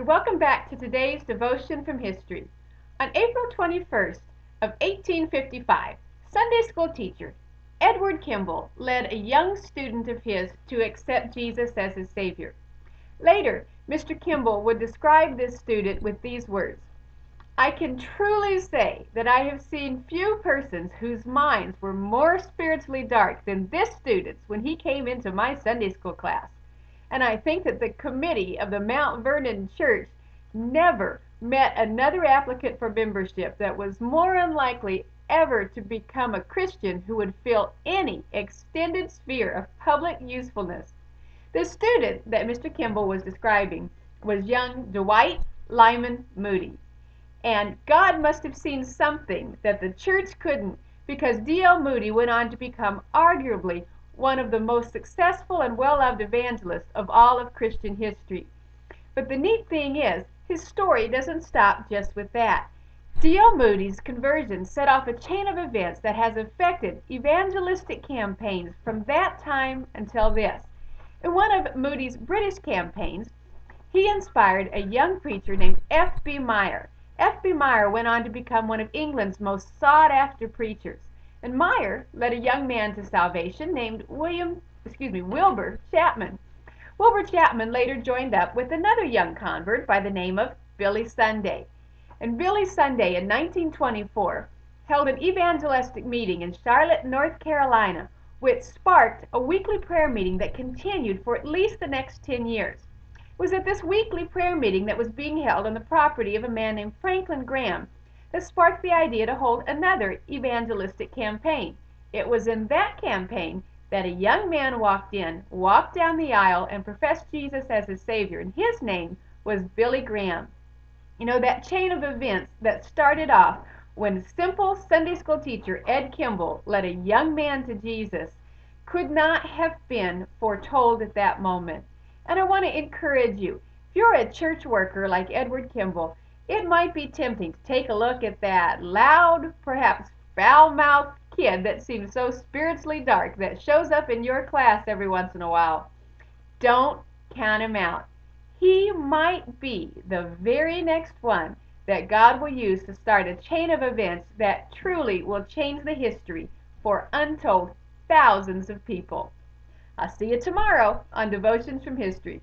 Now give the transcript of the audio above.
Welcome back to today's devotion from history. On April 21st of 1855, Sunday school teacher Edward Kimball led a young student of his to accept Jesus as his Savior. Later, Mr. Kimball would describe this student with these words: "I can truly say that I have seen few persons whose minds were more spiritually dark than this student's when he came into my Sunday school class. And I think that the committee of the Mount Vernon Church never met another applicant for membership that was more unlikely ever to become a Christian who would fill any extended sphere of public usefulness." The student that Mr. Kimball was describing was young Dwight Lyman Moody. And God must have seen something that the church couldn't, because D.L. Moody went on to become arguably one of the most successful and well-loved evangelists of all of Christian history. But the neat thing is, his story doesn't stop just with that. D.L. Moody's conversion set off a chain of events that has affected evangelistic campaigns from that time until this. In one of Moody's British campaigns, he inspired a young preacher named F.B. Meyer. F.B. Meyer went on to become one of England's most sought-after preachers. And Meyer led a young man to salvation named Wilbur Chapman. Wilbur Chapman later joined up with another young convert by the name of Billy Sunday. And Billy Sunday in 1924 held an evangelistic meeting in Charlotte, North Carolina, which sparked a weekly prayer meeting that continued for at least the next 10 years. It was at this weekly prayer meeting that was being held on the property of a man named Franklin Graham that sparked the idea to hold another evangelistic campaign. It was in that campaign that a young man walked down the aisle, and professed Jesus as his Savior, and his name was Billy Graham. You know, that chain of events that started off when simple Sunday school teacher Ed Kimball led a young man to Jesus could not have been foretold at that moment. And I want to encourage you, if you're a church worker like Edward Kimball, it might be tempting to take a look at that loud, perhaps foul-mouthed kid that seems so spiritually dark that shows up in your class every once in a while. Don't count him out. He might be the very next one that God will use to start a chain of events that truly will change the history for untold thousands of people. I'll see you tomorrow on Devotions from History.